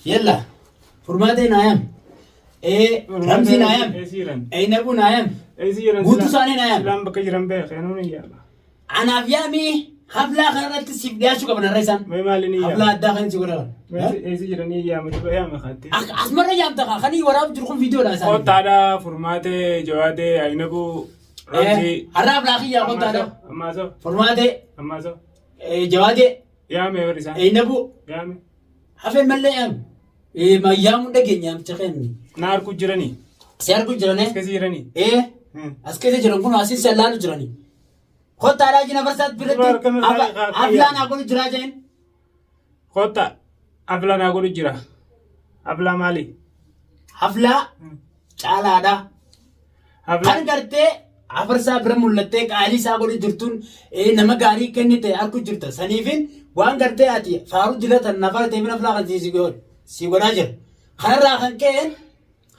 يلا فرماتي نايم رمزي نايم نبو نايم قوتو ساني نايم سلام بكجرم بيخ ينون ياما أنا فيامي حفلة خيرت سيفديا شو قبل الرئيسان ما مالني ياما حفلة داخل سيقولون يسيرني ياما تبقى ياما خاتي أسمر يا أبدا خلي وراب تروحون فيديو لا سان قط على فرماتي جوادي عينبو رمزي هراب لاخي يا قط هذا أما سو فرماتي أما سو جوادي ياما ورسان نبو ياما حفل مليام ما يامون دقين يام تخين نار كجراني سيار كجراني كسيراني أسكت جرون كنا أسيس سلالو جراني خد تعالى جينا فرصات بريتي أفلان أقول جراجين قط أفلا نقول جرا أفلا مالي حفلة على هذا أفلا kan gartee afarsaa bira mul'attee qaalii isaa godhu jirtuun nama gaarii kennite harku jirta saniifin waan gartee ati faaruu dilatan nafara ta'e bina filaa kan si godhaa jira kanarraa kan ka'een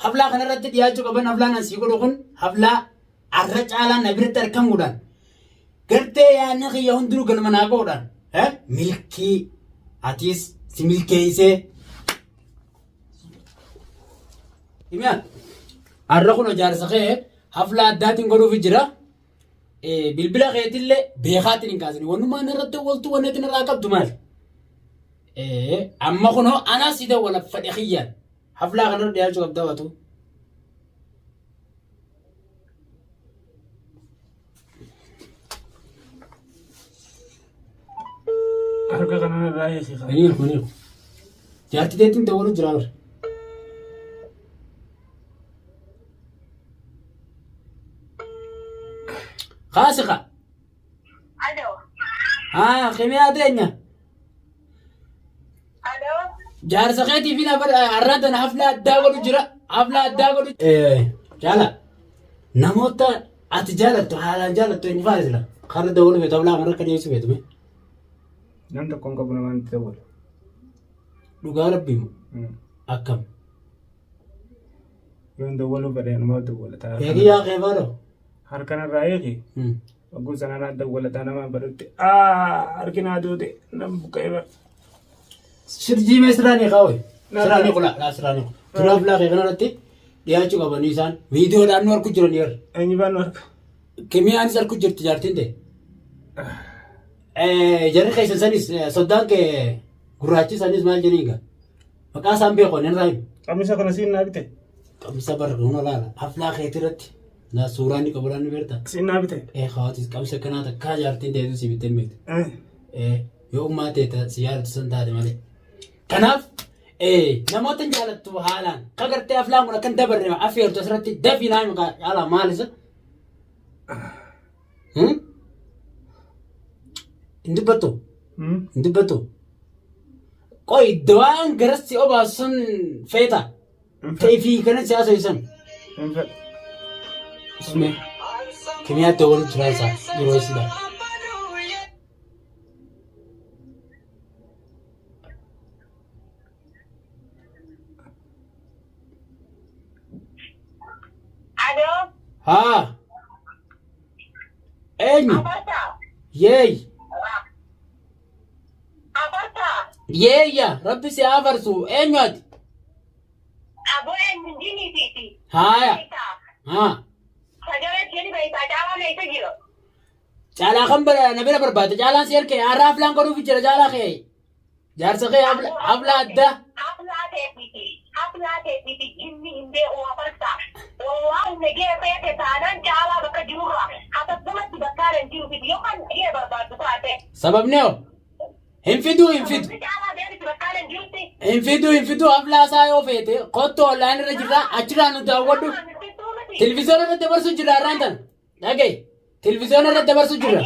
haflaa kanarratti dhiyaachuu qaban haflaan an si godhu kun haflaa arra caalaa na biratti argamuudhaan gartee yaadni kiyya hundinuu galma naa ga'uudhaan milkii atiis si milkeessee himiyaan arra kun ijaarsa kee hafla addaatiin godhuuf jira bilbila keetillee beekaatiin hin kaasini wanumaan irratti waltu wanneetiin irraa qabdu maal amma kunoo anaa si dawwala fadhe kiyyaan haflaa kanarra dhiyaachuu qabda waatu harka kanaan irraa eegi kuniiku jaartiteetiin dawwalu jira bar خاسقة الو خمي أدرينا الو جار سقيتي فينا أردنا حفلة داغل جرا حفلة داغل جالا نموتا أتجالت حالا جالت إنفاز لا خالد دول في طبلا مرة كان يسوي تمي نانت كون قبل ما نتدور لقى ربي أكم يوم دولوا بدين ما دولوا تعال يا خيبارو harkana raayeki ogu sanana dawwalata nama barutti harkina duude nam buqeeba shirjii meesraani qaawee siraani qula laa siraani turaaf laa kee kanarratti dhiyaachuu qabanii isaan viidiyoodhaan nu harku jiran yer eenyu baan harka kimiyaanis harku jirti jaartiin ta'e jarri keessa sanis soddaan kee gurraachi sanis maal jedhiiga maqaa isaan beekon hin raayu qamisa kana siin naa bite qamisa barra huna laala haflaa keetirratti na suuraani qabuudhaan beerta siin naa bite khawaatis qamisa kanaa takkaa jaartiin ta'etu si biteen beekte yoo ummaa ta'e si yaadatu san taate malee kanaaf namoota jaalattu haalaan ka gartee haflaan kun akkan dabarre affeertu asirratti dafii naa maqaa yaalaa maal isa hin dubbattu qoy dawaan garatti obaasu sun feeta ta'ee fi kana siyaasa isan isme kimiyaa ta'uu jira isaa yeroo isida الو haa eenyu أبرتا yeey أبرتا yeeyya rabbi si haa farsu eenyu ati أبو من ديني تيتي haaya haa سجلت جني بيتا جاوا ليس جيرو caalaa kan na bira barbaade caalaan si harkee har'a haflaan godhuuf jira caalaa kee jaarsa kee hafla adda حفلة تيتي جني إندي وأبرتا والله نجي بيت تانا جاوا بك جورا حتى تمت بكارن جيرو في يوم نجي برباد بتاعته sababni hoo hin fiduu جاوا بيت بكارن جيرتي hin fiduu haflaa isaa yoo feete kottu online irra jirra achirraa nu daawwadhu televiziyoona irratti dabarsu jira har'aan tan dhagee televiziyoona irratti dabarsu jira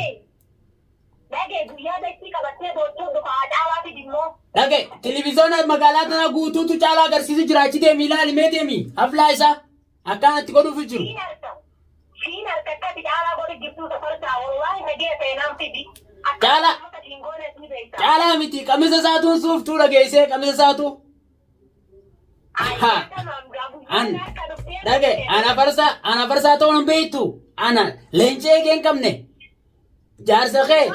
Dhagee guyyaa beektii qabattee booddee dhugaa caalaa fi dhimmoo. dhagee televiziyoona magaalaa tana guutuutu caalaa agarsiisu jira achi deemi ilaali mee deemi haflaa isaa akkanatti godhuuf jiru Siin harkatti caalaa godhu jirtu safartaa wallaahi nagee seenaan fidi. caalaa miti qamisa isaatuun suuftuu dhageessee qamisa isaatu dhagee ana farsaa ta'uu hin beektu ana leencee kee hin qabne jaarsa kee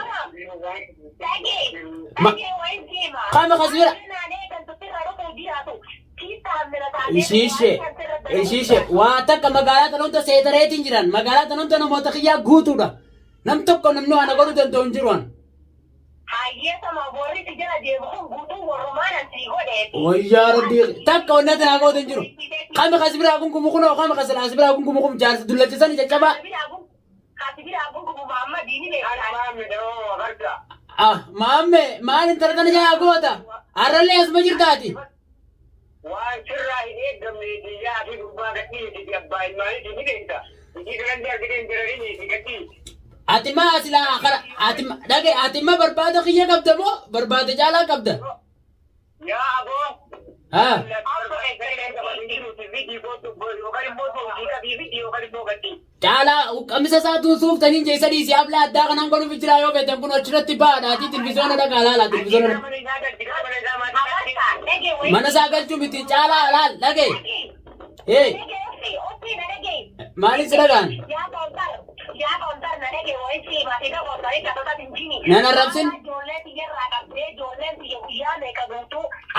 kama kasbira Ishiishe waa takka magaalaa tan hunda seetareetiin jiran magaalaa tan hunda namoota kiyyaa guutuudha. Nam tokko namni waan godhuu danda'u hin jiru. Wayyaa rabbi takka wanna tanaa goote hin jiru. Kami kasi biraa gungumu kunoo kami kasi laasi biraa gungumu kun jaarsi dullachisan caccabaa. Maamme maal intala tana jalaa goota har'allee asuma jirtaati. Waan sirraa hin eegamne biyyaa fi gubbaa gadhiisi abbaa ilmaanii ni beekta. Hojii galantii argitee hin jiranii gadhiisi. Ati maa asilaa kara ati maa barbaada kiyya qabda moo barbaada jaalaa qabda? Yaa aboo. Haa. Caalaa qamisa isaatuun suuftanii jeessa dhiisii abla addaa kanaan godhuuf jira yoo feetan kun achirratti baadhaati televizyoona dhagaa laala televizyoona. Mana isaa galchuu miti caalaa laal dhagee. Maaliif si dhagaan? Nana rabsin.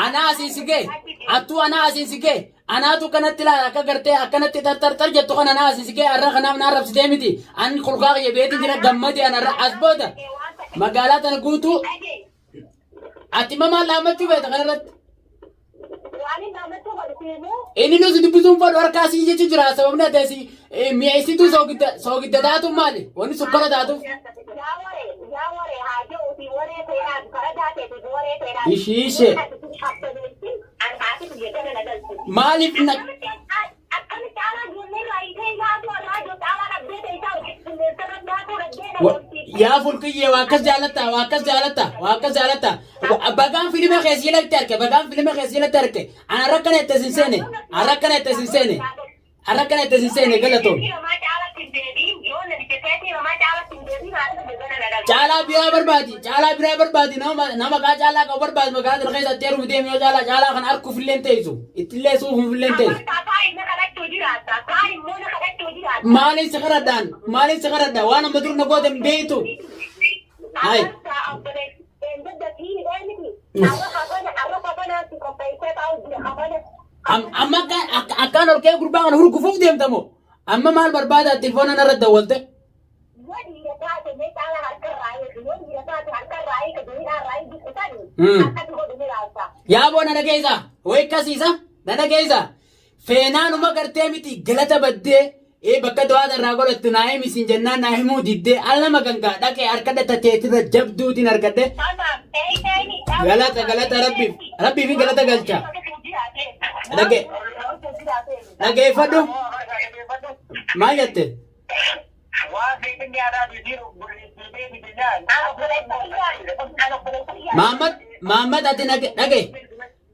Anaa asiisigee attuu anaa asiisigee anaatu kanatti laala akka gartee akkanatti tartar jettu kan anaa asiisigee har'a kanaaf naa rabsitee miti ani kulkaa kiyya beetiin jira gammadi anarra as booda magaalaa tana guutuu ati mamaan laammachuu beeta kanarratti. Inni nuti dubbisuun fadhu harkaa sii jechu jira sababni adeesi mi'eessituu soogidda taatu maali wanni sukkara taatuuf. Ishiishe maaliif na yaa fulkiyyee waa akkas jaalatta bagaan filima keessi ilatti arke ana rakkana itti sinseene galatoon. Caalaa biraa barbaadi nama kaa caalaa qabu barbaadi magaalaa tana keessatti heeruma deemu yoo caalaa kan harkuuf illee teessu ittillee suufuuf illee teessu. Maaliif si qaradhaan waan amma dur na goote hin beektu. Amma akkaan ol kee gurbaa kana hurgufuuf deemtamoo amma maal barbaada telefoona narra dawwalte. Yaa boo na dhageessa wayi kasiisa na dhageessa feenaanuma gartee miti galata baddee bakka du'aa irraa godhattu naa himisiin jennaan naa himuu diddee allama gangaa dhaqee harkadha tateetirra jabduutiin argadde galata rabbiif galata galcha dhageeffadhu maal jette.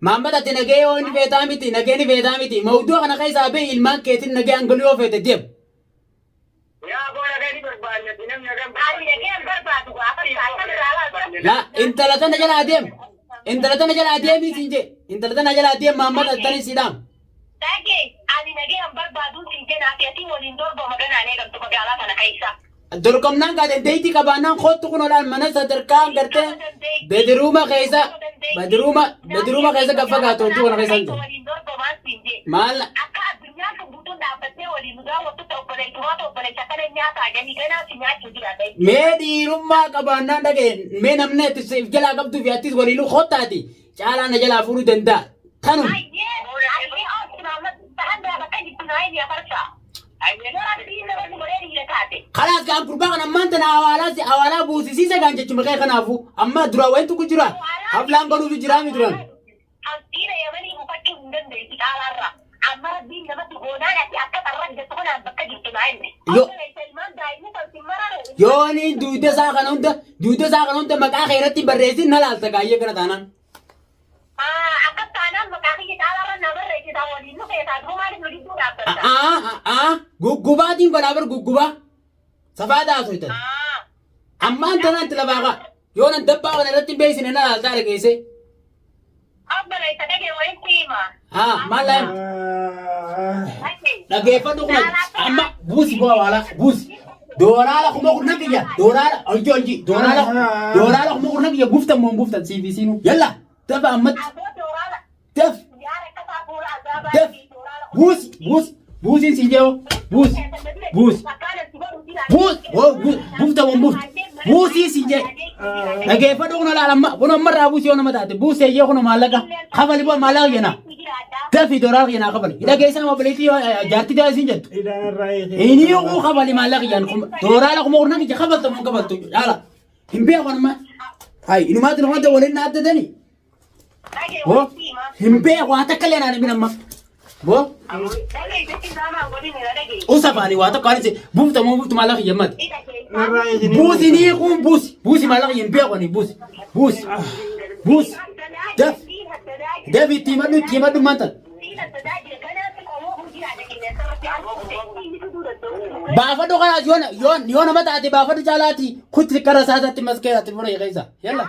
Maamad ati nagee yoo inni feetaa miti nagee ni feetaa miti mawduu kana keessaa bee ilmaan keetiin nagee angolii yoo feete deem. Intala tana jalaa deemii siin jee intala tana jalaa deem maamad attanii siidhaam. Dorgomnaan gaadeen deetii qabaannaan kootu kun olaan mana sadarkaa gartee bediruuma keessa gaffa gaatootti wana keessa hin jiru. Maal? Mee dhiirummaa qabaannaan dhageen mee namni itti jalaa qabduuf attis waliinuu kootaati caalaa na jalaa fuudhuu danda'a. Kanum. Kalaas gaan gurbaa kan ammaan tana hawaalaa buusisiisa gaan jechuun maqaa kanaafu amma dura wayitu ku jira haflaan godhuuf jiraa mi duran. Yoo ni duuda isaa kana hunda maqaa keerratti barreessin na laalta gaayyee kana taanaan. Guggubaatiin godhaa bar guggubaa safaa taasoo itti ammaan tanaan itti lafaa yoo nan dabbaa kana irratti beeksine na laaltaa dhageesse. Maal laayim dhageeffadhu kun amma buusi bu'aa waalaa buusi dooraala kuma kurna kiyya dooraala olji dooraala kuma kurna kiyya buuftan moo buuftan siifisiinu yalla dafa ammatti daf جاو بوس بوس بوس بوس تمام بوس بوسي سنجي لكن فدونا لا لما بنا مرة بوسي وانا متعدي بوس يجي خنا مالك خبر يبغى مالك ينا تفي دولار ينا خبر إذا كيسا ما بليتي جارتي ده سنجد إذا الرأي إني يوم خبر مالك ينا دولار لكم مورنا كي خبر تمام خبر تو يلا هم بيا وانا ما هاي إنه ما تنو هذا ولا نادى دني هو هم بيا واتا كلنا أنا بينما هو وسافاني واتا كارثة بوف تمام بوف مالك يمات بوس إني يقوم بوس مالك ينبيع واني بوس ده في تيمانو مانتل بافدو خلاص يونا متى أتي بافدو جالاتي كنت كراسات مسكينة تبغى يغيظها يلا